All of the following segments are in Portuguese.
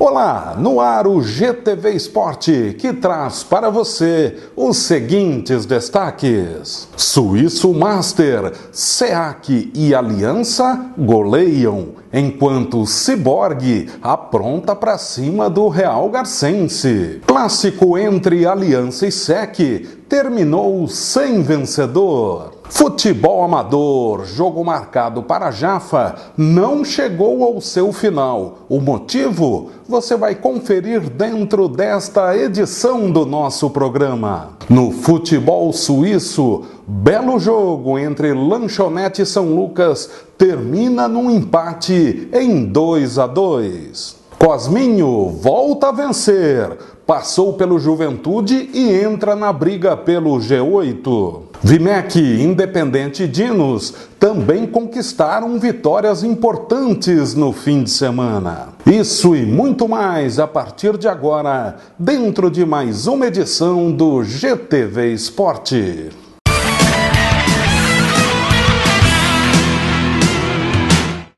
Olá, no ar o GTV Esporte, que traz para você os seguintes destaques. Suíço Master, SEAC e Aliança goleiam, enquanto Cyborg apronta para cima do Real Garcense. Clássico entre Aliança e SEC terminou sem vencedor. Futebol amador, jogo marcado para Jafa, não chegou ao seu final. O motivo? Você vai conferir dentro desta edição do nosso programa. No futebol suíço, belo jogo entre Lanchonete e São Lucas termina num empate em 2-2. Cosminho volta a vencer, passou pelo Juventude e entra na briga pelo G8. Vimec, Independente e Dinos também conquistaram vitórias importantes no fim de semana. Isso e muito mais a partir de agora, dentro de mais uma edição do GTV Esporte.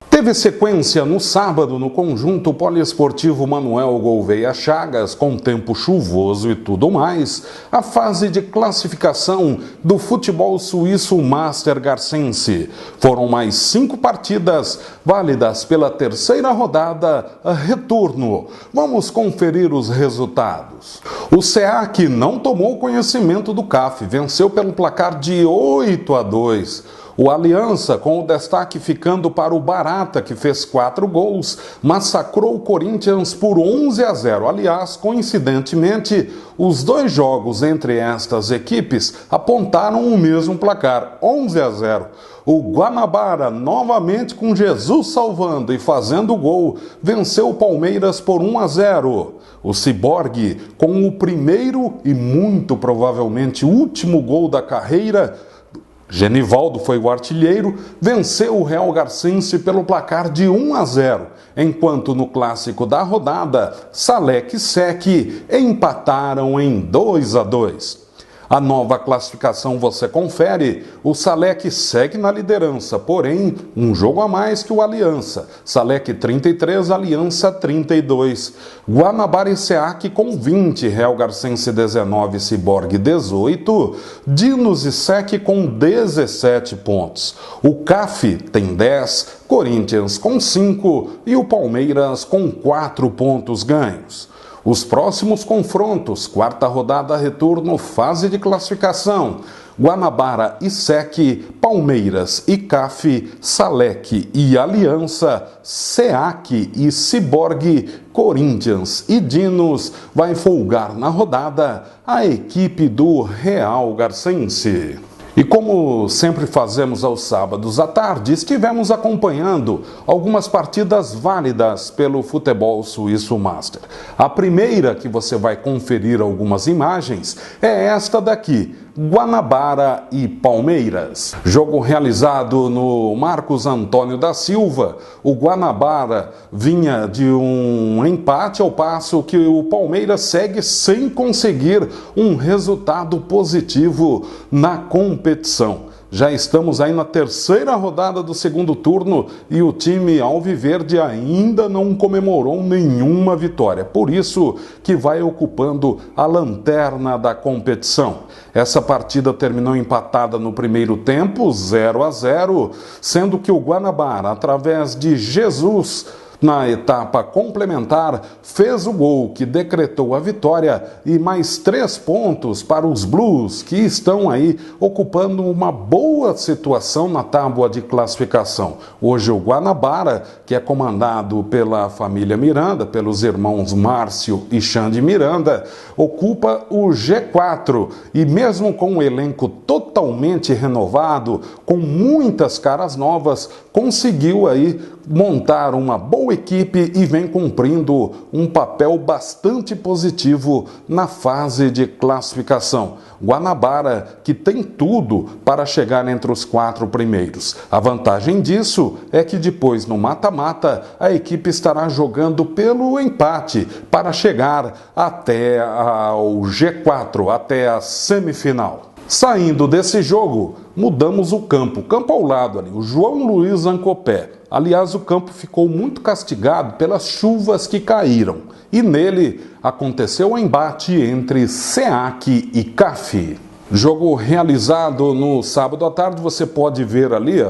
Teve sequência no sábado no conjunto poliesportivo Manuel Gouveia Chagas, com tempo chuvoso e tudo mais, a fase de classificação do futebol suíço Master Garcense. Foram mais 5 partidas, válidas pela terceira rodada, retorno. Vamos conferir os resultados. O SEAC não tomou conhecimento do CAF, venceu pelo placar de 8-2. O Aliança, com o destaque ficando para o Barata, que fez 4 gols, massacrou o Corinthians por 11-0. Aliás, coincidentemente, os 2 jogos entre estas equipes apontaram o mesmo placar, 11-0. O Guanabara, novamente com Jesus salvando e fazendo gol, venceu o Palmeiras por 1-0. O Cyborg, com o primeiro e muito provavelmente último gol da carreira, Genivaldo foi o artilheiro, venceu o Real Garcense pelo placar de 1-0, enquanto no clássico da rodada, Salek e SEC empataram em 2-2. A nova classificação você confere, o Salek segue na liderança, porém, um jogo a mais que o Aliança. Salek 33, Aliança 32. Guanabara e SEAC com 20, Real Garcense 19, Cyborg 18. Dinos e SEC com 17 pontos. O CAF tem 10, Corinthians com 5 e o Palmeiras com 4 pontos ganhos. Os próximos confrontos, quarta rodada retorno, fase de classificação. Guanabara e SEC, Palmeiras e CAF, Salek e Aliança, SEAC e Cyborg, Corinthians e Dinos. Vai folgar na rodada a equipe do Real Garcense. E como sempre fazemos aos sábados à tarde, estivemos acompanhando algumas partidas válidas pelo futebol suíço Master. A primeira que você vai conferir algumas imagens é esta daqui, Guanabara e Palmeiras. Jogo realizado no Marcos Antônio da Silva. O Guanabara vinha de um empate, ao passo que o Palmeiras segue sem conseguir um resultado positivo na competição. Já estamos aí na terceira rodada do segundo turno e o time alviverde ainda não comemorou nenhuma vitória. Por isso que vai ocupando a lanterna da competição. Essa partida terminou empatada no primeiro tempo, 0-0, sendo que o Guanabara, através de Jesus, na etapa complementar, fez o gol que decretou a vitória e mais 3 pontos para os Blues, que estão aí ocupando uma boa situação na tábua de classificação. Hoje o Guanabara, que é comandado pela família Miranda, pelos irmãos Márcio e Xande Miranda, ocupa o G4 e mesmo com um elenco totalmente renovado, com muitas caras novas, conseguiu aí montar uma boa equipe e vem cumprindo um papel bastante positivo na fase de classificação. Guanabara, que tem tudo para chegar entre os 4 primeiros. A vantagem disso é que depois, no mata-mata, a equipe estará jogando pelo empate para chegar até ao G4, até a semifinal. Saindo desse jogo, mudamos o campo ao lado ali, o João Luiz Ancopé. Aliás, o campo ficou muito castigado pelas chuvas que caíram e nele aconteceu o embate entre SEAC e CAF. Jogo realizado no sábado à tarde, você pode ver ali,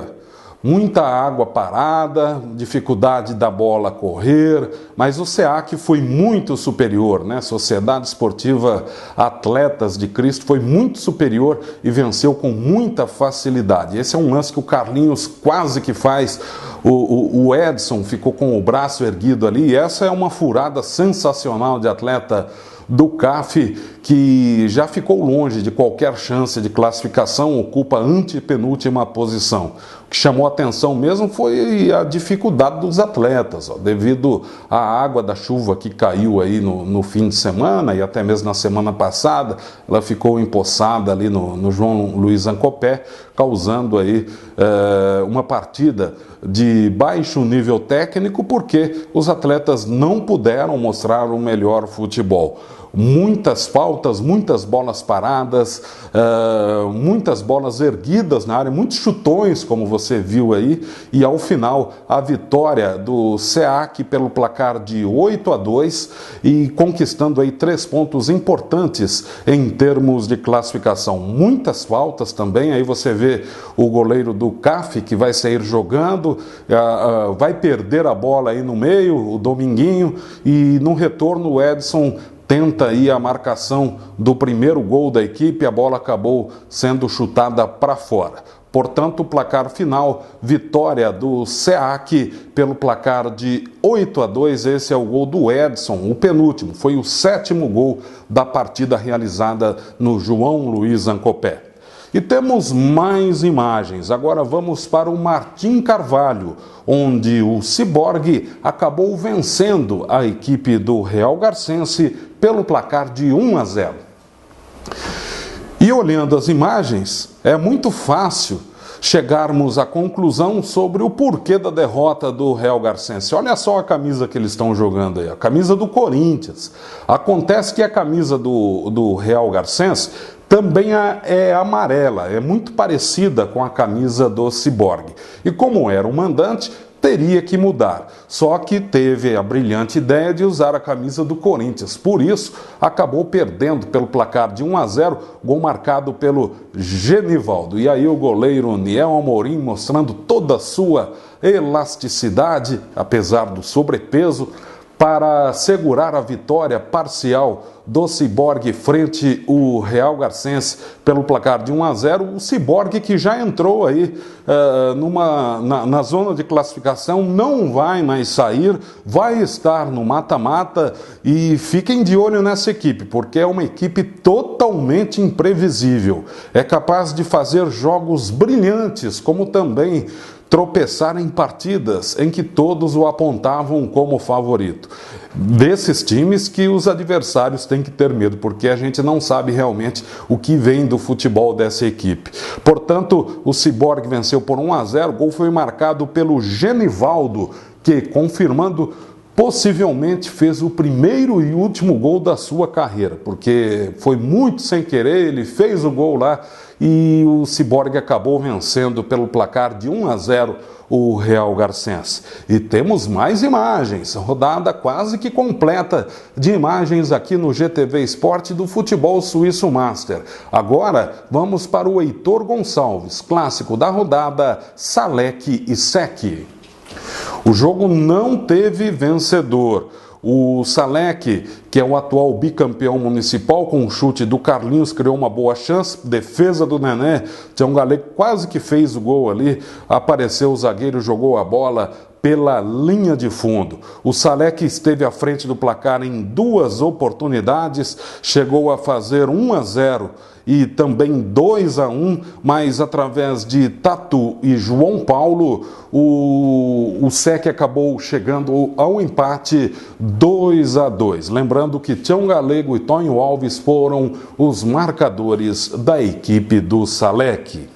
muita água parada, dificuldade da bola correr, mas o SEAC foi muito superior, né? Sociedade Esportiva Atletas de Cristo foi muito superior e venceu com muita facilidade. Esse é um lance que o Carlinhos quase que faz, o Edson ficou com o braço erguido ali, e essa é uma furada sensacional de atleta do CAF, que já ficou longe de qualquer chance de classificação, ocupa a antepenúltima posição. O que chamou a atenção mesmo foi a dificuldade dos atletas, devido à água da chuva que caiu aí no fim de semana e até mesmo na semana passada, ela ficou empoçada ali no João Luiz Ancopé, causando aí uma partida de baixo nível técnico, porque os atletas não puderam mostrar o melhor futebol. Muitas faltas, muitas bolas paradas, muitas bolas erguidas na área, muitos chutões, como você viu aí, e ao final a vitória do SEAC pelo placar de 8-2 e conquistando aí 3 pontos importantes em termos de classificação. Muitas faltas também, aí você vê o goleiro do CAF que vai sair jogando, vai perder a bola aí no meio, o Dominguinho, e no retorno o Edson tenta aí a marcação do primeiro gol da equipe, a bola acabou sendo chutada para fora. Portanto, o placar final, vitória do SEAC pelo placar de 8-2, esse é o gol do Edson, o penúltimo, foi o 7º gol da partida realizada no João Luiz Ancopé. E temos mais imagens. Agora vamos para o Martim Carvalho, onde o Ciborgue acabou vencendo a equipe do Real Garcense pelo placar de 1-0. E olhando as imagens, é muito fácil chegarmos à conclusão sobre o porquê da derrota do Real Garcense. Olha só a camisa que eles estão jogando aí, a camisa do Corinthians. Acontece que a camisa do Real Garcense também é amarela, é muito parecida com a camisa do Ciborgue. E como era o mandante, teria que mudar. Só que teve a brilhante ideia de usar a camisa do Corinthians. Por isso, acabou perdendo pelo placar de 1-0, gol marcado pelo Genivaldo. E aí o goleiro Niel Amorim, mostrando toda a sua elasticidade, apesar do sobrepeso, para segurar a vitória parcial do Ciborgue frente ao Real Garcense pelo placar de 1-0. O Ciborgue, que já entrou aí na zona de classificação, não vai mais sair, vai estar no mata-mata, e fiquem de olho nessa equipe, porque é uma equipe totalmente imprevisível. É capaz de fazer jogos brilhantes, como também tropeçar em partidas em que todos o apontavam como favorito. Desses times que os adversários têm que ter medo, porque a gente não sabe realmente o que vem do futebol dessa equipe. Portanto, o Ciborgue venceu por 1-0, o gol foi marcado pelo Genivaldo, que, confirmando, possivelmente fez o primeiro e último gol da sua carreira, porque foi muito sem querer, ele fez o gol lá e o Ciborgue acabou vencendo pelo placar de 1-0 o Real Garcense. E temos mais imagens, rodada quase que completa de imagens aqui no GTV Esporte do Futebol Suíço Master. Agora vamos para o Heitor Gonçalves, clássico da rodada, SALEC e SEC. O jogo não teve vencedor. O SALEC, que é o atual bicampeão municipal, com um chute do Carlinhos, criou uma boa chance, defesa do Nené, Tião Galego quase que fez o gol ali, apareceu o zagueiro, jogou a bola pela linha de fundo. O SALEC esteve à frente do placar em 2 oportunidades, chegou a fazer 1-0 e também 2-1, mas através de Tatu e João Paulo, o SEC acabou chegando ao empate 2-2. Lembrando que Tião Galego e Tonho Alves foram os marcadores da equipe do SALEC.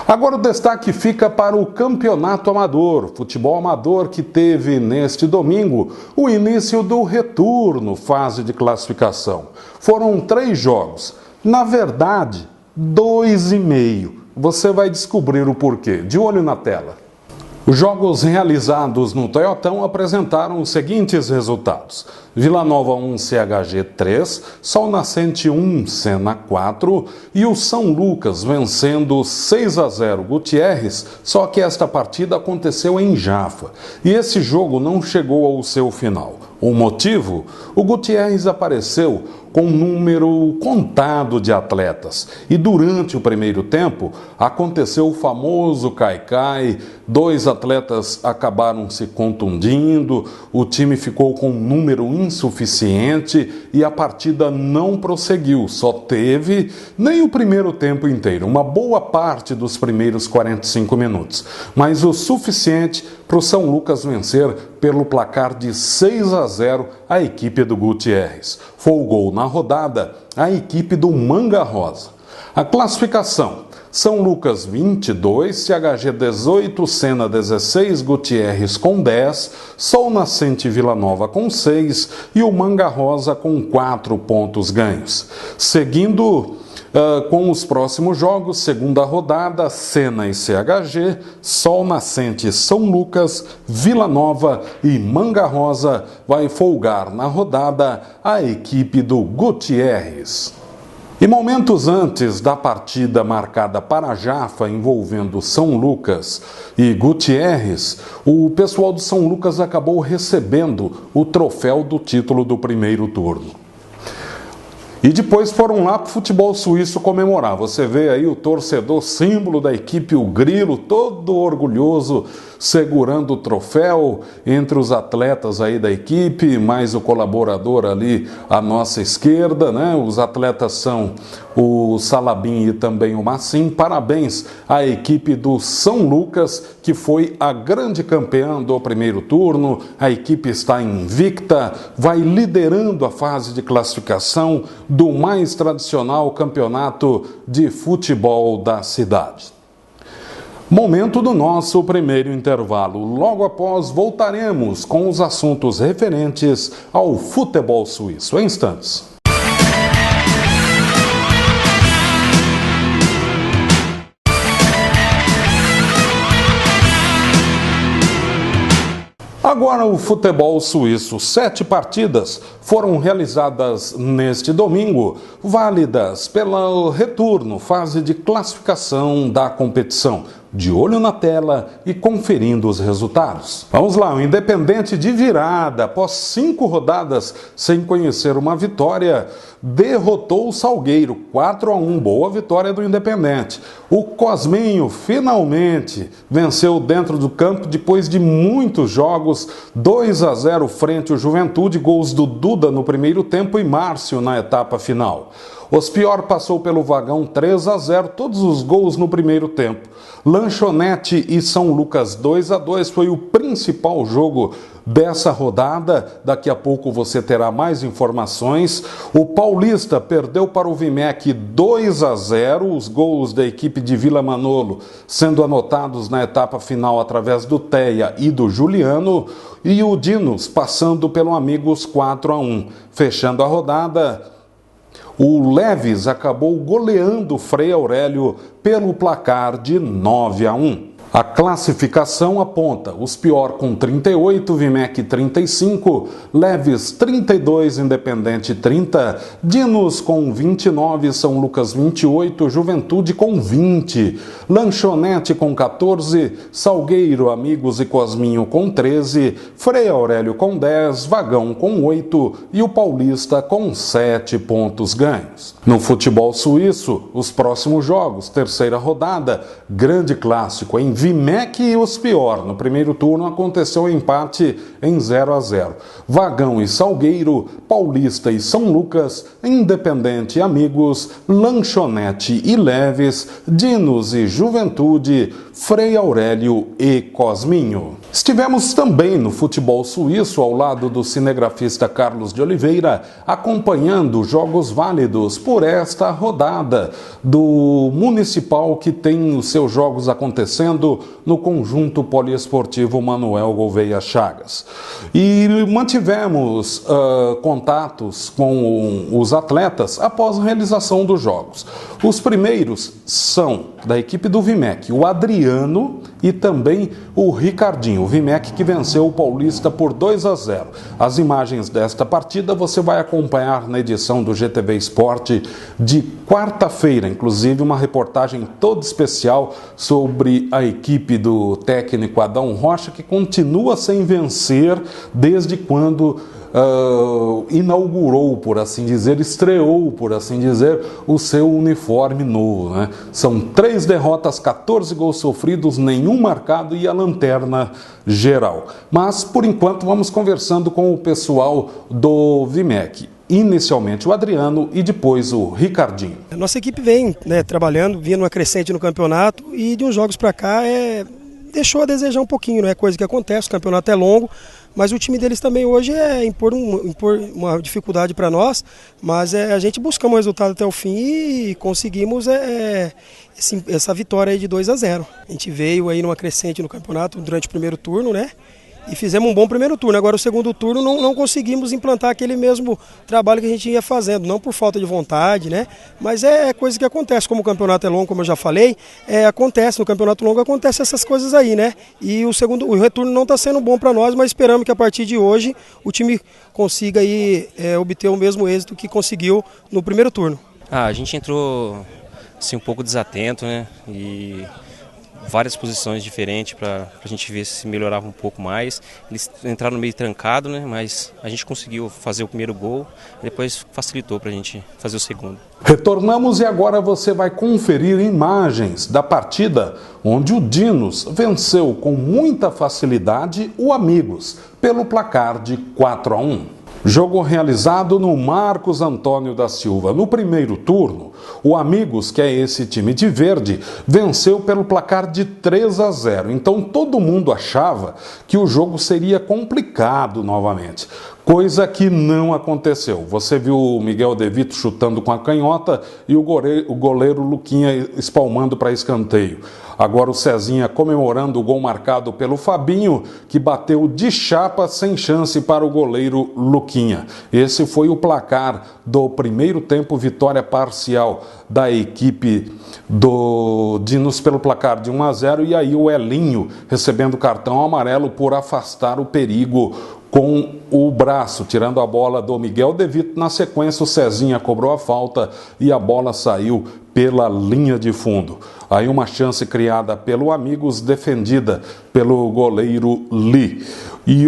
Agora o destaque fica para o campeonato amador, futebol amador, que teve neste domingo o início do retorno, fase de classificação. Foram 3 jogos. Na verdade, 2,5. Você vai descobrir o porquê. De olho na tela. Os jogos realizados no Toyotão apresentaram os seguintes resultados: Vila Nova 1, CHG 3, Sol Nascente 1, Sena 4 e o São Lucas vencendo 6-0 Gutierrez, só que esta partida aconteceu em Jafa e esse jogo não chegou ao seu final. O motivo? O Gutierrez apareceu com um número contado de atletas e durante o primeiro tempo aconteceu o famoso cai-cai, 2 atletas acabaram se contundindo, o time ficou com um número insuficiente e a partida não prosseguiu, só teve nem o primeiro tempo inteiro, uma boa parte dos primeiros 45 minutos, mas o suficiente para o São Lucas vencer pelo placar de 6-0 a equipe do Gutierrez. Folgou na rodada a equipe do Manga Rosa. A classificação: São Lucas 22, CHG 18, Sena 16, Gutierrez com 10, Sol Nascente e Vila Nova com 6 e o Manga Rosa com 4 pontos ganhos. Seguindo com os próximos jogos, segunda rodada, Sena e CHG, Sol Nascente, São Lucas, Vila Nova e Manga Rosa. Vai folgar na rodada a equipe do Gutierrez. E momentos antes da partida marcada para Jafa envolvendo São Lucas e Gutierrez, o pessoal do São Lucas acabou recebendo o troféu do título do primeiro turno. E depois foram lá para o futebol suíço comemorar. Você vê aí o torcedor símbolo da equipe, o Grilo, todo orgulhoso, segurando o troféu entre os atletas aí da equipe, mais o colaborador ali à nossa esquerda, né? Os atletas são o Salabim e também o Massim. Parabéns à equipe do São Lucas, que foi a grande campeã do primeiro turno. A equipe está invicta, vai liderando a fase de classificação do mais tradicional campeonato de futebol da cidade. Momento do nosso primeiro intervalo. Logo após, voltaremos com os assuntos referentes ao futebol suíço. Em instantes. Agora o futebol suíço. 7 partidas foram realizadas neste domingo, válidas pelo retorno, fase de classificação da competição. De olho na tela e conferindo os resultados. Vamos lá, o Independente de virada, após 5 rodadas sem conhecer uma vitória, derrotou o Salgueiro, 4-1, boa vitória do Independente. O Cosminho finalmente venceu dentro do campo depois de muitos jogos, 2-0 frente ao Juventude, gols do Duda no primeiro tempo e Márcio na etapa final. Ospior passou pelo Vagão 3-0, todos os gols no primeiro tempo. Lanchonete e São Lucas 2-2 foi o principal jogo dessa rodada. Daqui a pouco você terá mais informações. O Paulista perdeu para o Vimec 2-0, os gols da equipe de Vila Manolo sendo anotados na etapa final através do Teia e do Juliano, e o Dinos passando pelo Amigos 4-1. Fechando a rodada, o Leves acabou goleando o Frei Aurélio pelo placar de 9-1. A classificação aponta os Pior com 38, Vimec 35, Leves 32, Independente 30, Dinos com 29, São Lucas 28, Juventude com 20, Lanchonete com 14, Salgueiro, Amigos e Cosminho com 13, Frei Aurélio com 10, Vagão com 8 e o Paulista com 7 pontos ganhos. No futebol suíço, os próximos jogos, terceira rodada, grande clássico em Vimec e Ospior. No primeiro turno aconteceu o empate em 0-0. Vagão e Salgueiro, Paulista e São Lucas, Independente e Amigos, Lanchonete e Leves, Dinos e Juventude, Frei Aurélio e Cosminho. Estivemos também no futebol suíço ao lado do cinegrafista Carlos de Oliveira, acompanhando jogos válidos por esta rodada do Municipal, que tem os seus jogos acontecendo treinamento no conjunto poliesportivo Manuel Gouveia Chagas. E mantivemos contatos com os atletas após a realização dos jogos. Os primeiros são da equipe do Vimec, o Adriano e também o Ricardinho. O Vimec que venceu o Paulista por 2-0. As imagens desta partida você vai acompanhar na edição do GTV Esporte de quarta-feira, inclusive uma reportagem toda especial sobre a equipe do técnico Adão Rocha, que continua sem vencer desde quando inaugurou, por assim dizer, estreou, por assim dizer, o seu uniforme novo, né? São 3 derrotas, 14 gols sofridos, nenhum marcado e a lanterna geral. Mas, por enquanto, vamos conversando com o pessoal do Vimec. Inicialmente o Adriano e depois o Ricardinho. A nossa equipe vem trabalhando, vinha numa crescente no campeonato e de uns jogos para cá deixou a desejar um pouquinho, não é coisa que acontece, o campeonato é longo, mas o time deles também hoje impor uma dificuldade para nós, mas a gente buscamos o resultado até o fim e conseguimos essa vitória aí de 2-0. A gente veio aí numa crescente no campeonato durante o primeiro turno, né? E fizemos um bom primeiro turno. Agora o segundo turno não conseguimos implantar aquele mesmo trabalho que a gente ia fazendo, não por falta de vontade, né? Mas é coisa que acontece, como o campeonato é longo, como eu já falei, acontece, no campeonato longo acontece essas coisas aí, né? E o retorno não está sendo bom para nós, mas esperamos que a partir de hoje o time consiga aí obter o mesmo êxito que conseguiu no primeiro turno. A gente entrou assim, um pouco desatento, né? E várias posições diferentes para a gente ver se melhorava um pouco mais. Eles entraram meio trancado, né? Mas a gente conseguiu fazer o primeiro gol, depois facilitou para a gente fazer o segundo. Retornamos e agora você vai conferir imagens da partida onde o Dinos venceu com muita facilidade o Amigos pelo placar de 4-1. Jogo realizado no Marcos Antônio da Silva. No primeiro turno, o Amigos, que é esse time de verde, venceu pelo placar de 3-0. Então todo mundo achava que o jogo seria complicado novamente. Coisa que não aconteceu. Você viu o Miguel De Vito chutando com a canhota e o goleiro Luquinha espalmando para escanteio. Agora o Cezinha comemorando o gol marcado pelo Fabinho, que bateu de chapa sem chance para o goleiro Luquinha. Esse foi o placar do primeiro tempo, vitória parcial da equipe do Dinos pelo placar de 1-0. E aí o Elinho recebendo cartão amarelo por afastar o perigo com o braço, tirando a bola do Miguel De Vito. Na sequência, o Cezinha cobrou a falta e a bola saiu pela linha de fundo. Aí uma chance criada pelo Amigos, defendida pelo goleiro Lee. E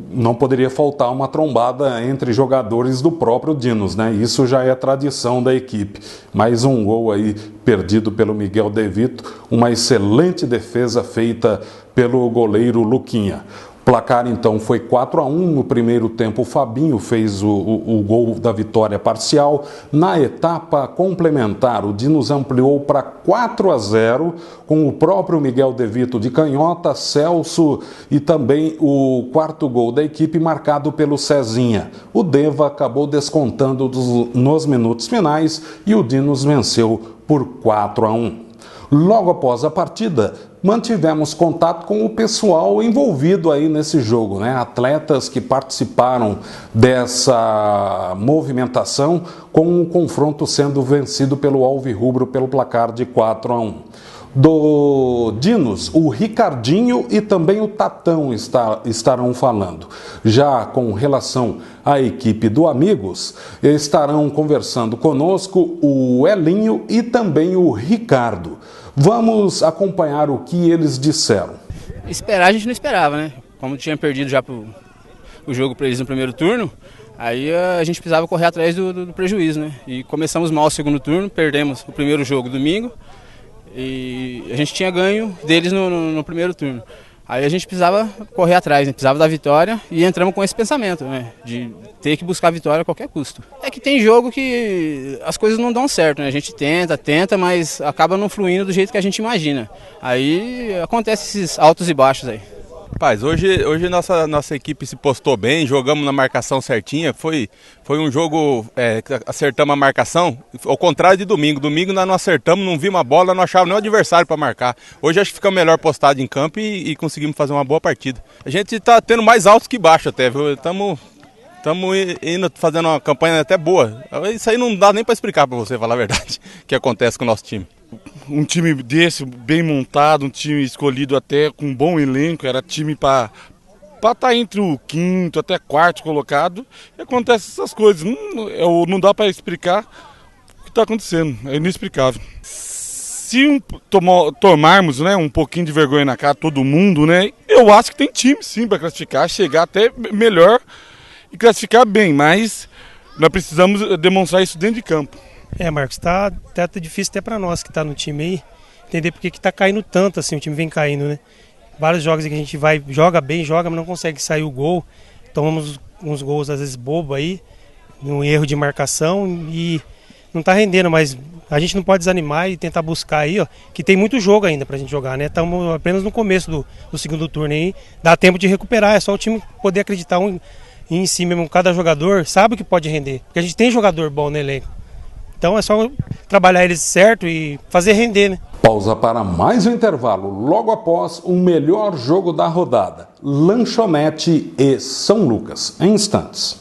não poderia faltar uma trombada entre jogadores do próprio Dinos, né? Isso já é tradição da equipe. Mais um gol aí perdido pelo Miguel De Vito, uma excelente defesa feita pelo goleiro Luquinha. O placar então foi 4-1, no primeiro tempo o Fabinho fez o gol da vitória parcial. Na etapa complementar o Dinos ampliou para 4-0 com o próprio Miguel De Vito de canhota, Celso e também o quarto gol da equipe marcado pelo Cezinha. O Deva acabou descontando nos minutos finais e o Dinos venceu por 4-1. Logo após a partida, mantivemos contato com o pessoal envolvido aí nesse jogo, né? Atletas que participaram dessa movimentação, com o confronto sendo vencido pelo Alvirrubro pelo placar de 4-1. Do Dinos, o Ricardinho e também o Tatão estarão falando. Já com relação à equipe do Amigos, estarão conversando conosco o Elinho e também o Ricardo. Vamos acompanhar o que eles disseram. Esperar a gente não esperava, né? Como tinha perdido já o jogo para eles no primeiro turno, aí a gente precisava correr atrás do prejuízo, né? E começamos mal o segundo turno, perdemos o primeiro jogo domingo e a gente tinha ganho deles no primeiro turno. Aí a gente precisava correr atrás, né? Precisava da vitória e entramos com esse pensamento, né? De ter que buscar a vitória a qualquer custo. É que tem jogo que as coisas não dão certo, né? A gente tenta, mas acaba não fluindo do jeito que a gente imagina. Aí acontece esses altos e baixos aí. Rapaz, hoje nossa equipe se postou bem, jogamos na marcação certinha, foi um jogo que acertamos a marcação, ao contrário de domingo. Domingo nós não acertamos, não vimos a bola, não achávamos nem o adversário para marcar. Hoje acho que ficamos melhor postados em campo e conseguimos fazer uma boa partida. A gente está tendo mais altos que baixo até, viu? Estamos indo fazendo uma campanha até boa. Isso aí não dá nem para explicar para você, falar a verdade, o que acontece com o nosso time. Um time desse, bem montado, um time escolhido até com um bom elenco, era time para estar entre o quinto até quarto colocado, e acontecem essas coisas. Não dá para explicar o que está acontecendo, é inexplicável. Se tomarmos, né, um pouquinho de vergonha na cara, todo mundo, né, eu acho que tem time sim para classificar, chegar até melhor e classificar bem, mas nós precisamos demonstrar isso dentro de campo. Marcos, tá difícil até para nós que tá no time aí, entender porque que tá caindo tanto assim, o time vem caindo, né? Vários jogos que a gente joga bem, mas não consegue sair o gol, tomamos uns gols às vezes bobo aí, um erro de marcação e não tá rendendo, mas a gente não pode desanimar e tentar buscar aí, ó, que tem muito jogo ainda pra gente jogar, né? Estamos apenas no começo do segundo turno aí, dá tempo de recuperar, é só o time poder acreditar em si mesmo, cada jogador sabe o que pode render, porque a gente tem jogador bom no elenco. Então é só trabalhar eles certo e fazer render, né? Pausa para mais um intervalo, logo após o melhor jogo da rodada. Lanchonete e São Lucas, em instantes.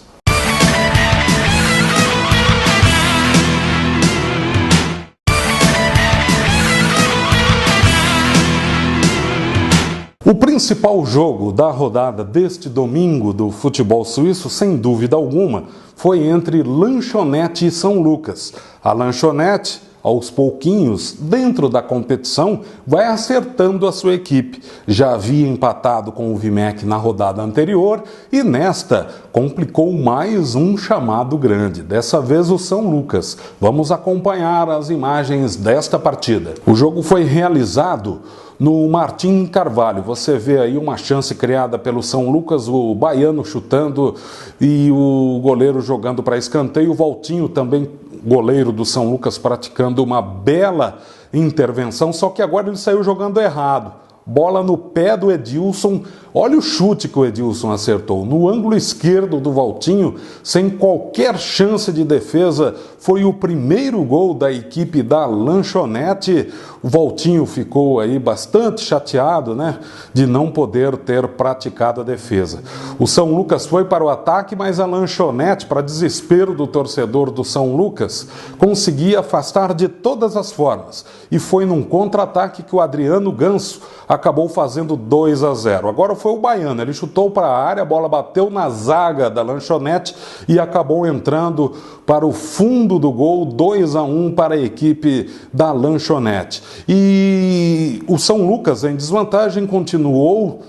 O principal jogo da rodada deste domingo do futebol suíço, sem dúvida alguma, foi entre Lanchonete e São Lucas. A Lanchonete, aos pouquinhos, dentro da competição, vai acertando a sua equipe. Já havia empatado com o Vimec na rodada anterior e nesta complicou mais um chamado grande. Dessa vez o São Lucas. Vamos acompanhar as imagens desta partida. O jogo foi realizado no Martim Carvalho. Você vê aí uma chance criada pelo São Lucas, o baiano chutando e o goleiro jogando para escanteio. O Valtinho também, goleiro do São Lucas, praticando uma bela intervenção, só que agora ele saiu jogando errado. Bola no pé do Edilson, olha o chute que o Edilson acertou, no ângulo esquerdo do Valtinho, sem qualquer chance de defesa, foi o primeiro gol da equipe da Lanchonete. O Valtinho ficou aí bastante chateado, né, de não poder ter praticado a defesa. O São Lucas foi para o ataque, mas a Lanchonete, para desespero do torcedor do São Lucas, conseguia afastar de todas as formas. E foi num contra-ataque que o Adriano Ganso acabou fazendo 2-0. Agora foi o baiano, ele chutou para a área, a bola bateu na zaga da Lanchonete e acabou entrando para o fundo do gol, 2-1 para a equipe da Lanchonete. E o São Lucas, em desvantagem, continuou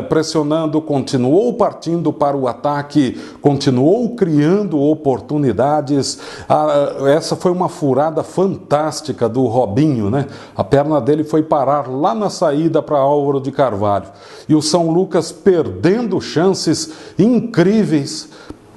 pressionando, continuou partindo para o ataque, continuou criando oportunidades. Essa foi uma furada fantástica do Robinho, né? A perna dele foi parar lá na saída para Álvaro de Carvalho. E o São Lucas perdendo chances incríveis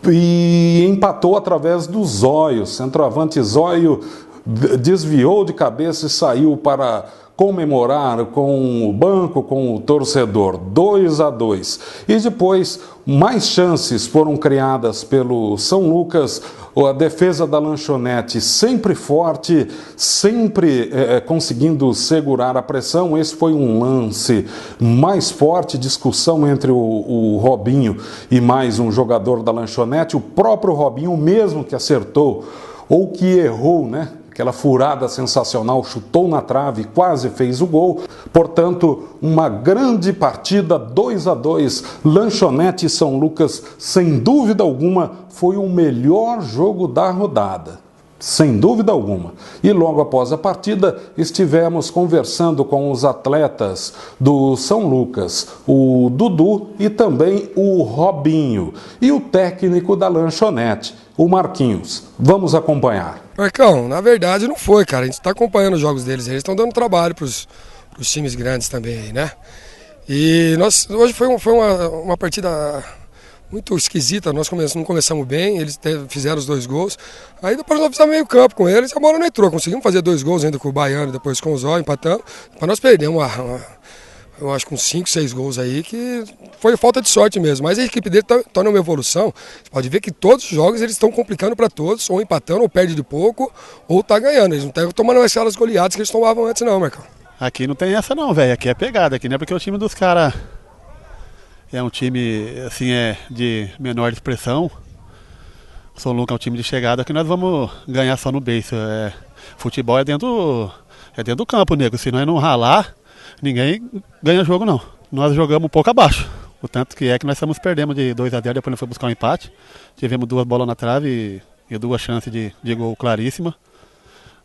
e empatou através do Zóio. Centroavante Zóio desviou de cabeça e saiu para comemorar com o banco, com o torcedor, 2-2. E depois, mais chances foram criadas pelo São Lucas, a defesa da Lanchonete sempre forte, sempre conseguindo segurar a pressão. Esse foi um lance mais forte, discussão entre o Robinho e mais um jogador da Lanchonete, o próprio Robinho mesmo que acertou, ou que errou, né? Aquela furada sensacional, chutou na trave, quase fez o gol. Portanto, uma grande partida, 2-2, Lanchonete e São Lucas, sem dúvida alguma, foi o melhor jogo da rodada. Sem dúvida alguma. E logo após a partida, estivemos conversando com os atletas do São Lucas, o Dudu e também o Robinho, e o técnico da Lanchonete, o Marquinhos. Vamos acompanhar. Marcão, na verdade não foi, cara. A gente está acompanhando os jogos deles. Eles estão dando trabalho para os times grandes também aí, né? E hoje foi uma partida muito esquisita. Nós não começamos bem, eles fizeram os 2 gols. Aí depois nós fizemos meio campo com eles e a bola não entrou. Conseguimos fazer 2 gols ainda com o Baiano, depois com o Zóio, empatando. Mas nós perdemos eu acho, com 5, 6 gols aí, que foi falta de sorte mesmo. Mas a equipe dele está numa evolução. Você pode ver que todos os jogos eles estão complicando para todos, ou empatando, ou perde de pouco, ou tá ganhando. Eles não estão tomando aquelas goleadas que eles tomavam antes não, Marcão. Aqui não tem essa não, velho. Aqui é pegada, aqui não é porque o time dos caras é um time assim, de menor expressão. O São Lucas é um time de chegada que nós vamos ganhar só no beiço. Futebol é dentro do campo, nego. Se nós não ralar, ninguém ganha jogo não. Nós jogamos um pouco abaixo. O tanto que nós perdemos de 2-0, depois nós fomos buscar um empate. Tivemos 2 bolas na trave e 2 chances de gol claríssima.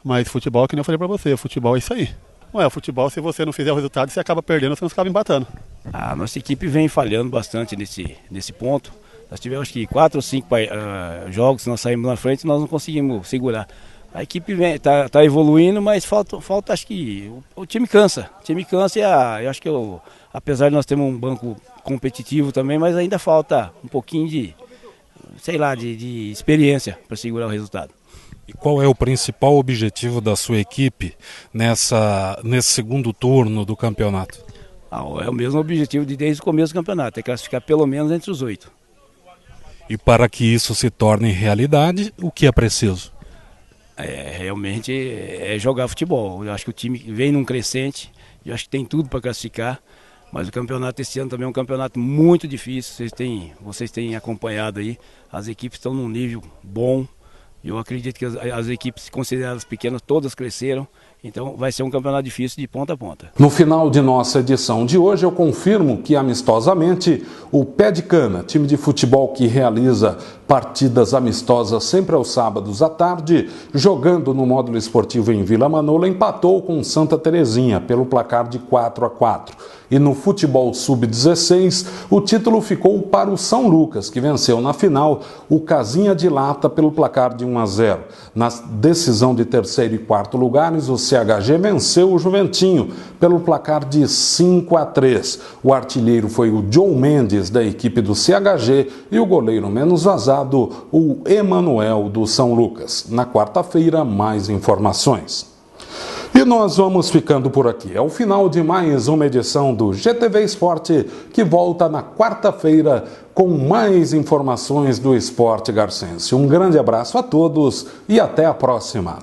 Mas futebol, que nem eu falei pra você, o futebol é isso aí. Ué, o futebol, se você não fizer o resultado, você acaba perdendo, você não acaba empatando. A nossa equipe vem falhando bastante nesse ponto. Nós tivemos acho que 4 ou 5 jogos que nós saímos na frente e nós não conseguimos segurar. A equipe tá evoluindo, mas falta acho que o time cansa. O time cansa e eu acho que apesar de nós termos um banco competitivo também, mas ainda falta um pouquinho de experiência para segurar o resultado. E qual é o principal objetivo da sua equipe nesse segundo turno do campeonato? É o mesmo objetivo desde o começo do campeonato, é classificar pelo menos entre os 8. E para que isso se torne realidade, o que é preciso? Realmente é jogar futebol. Eu acho que o time vem num crescente, eu acho que tem tudo para classificar, mas o campeonato esse ano também é um campeonato muito difícil, vocês têm acompanhado aí, as equipes estão num nível bom. Eu acredito que as equipes consideradas pequenas todas cresceram, então vai ser um campeonato difícil de ponta a ponta. No final de nossa edição de hoje, eu confirmo que amistosamente o Pé de Cana, time de futebol que realiza partidas amistosas sempre aos sábados à tarde, jogando no módulo esportivo em Vila Manoela, empatou com Santa Terezinha pelo placar de 4-4. E no futebol sub-16, o título ficou para o São Lucas, que venceu na final o Casinha de Lata pelo placar de 1-0. Na decisão de terceiro e quarto lugares, o CHG venceu o Juventinho pelo placar de 5-3. O artilheiro foi o Joe Mendes, da equipe do CHG, e o goleiro menos vazado, o Emanuel, do São Lucas. Na quarta-feira, mais informações. E nós vamos ficando por aqui. É o final de mais uma edição do GTV Esporte, que volta na quarta-feira com mais informações do esporte garcense. Um grande abraço a todos e até a próxima.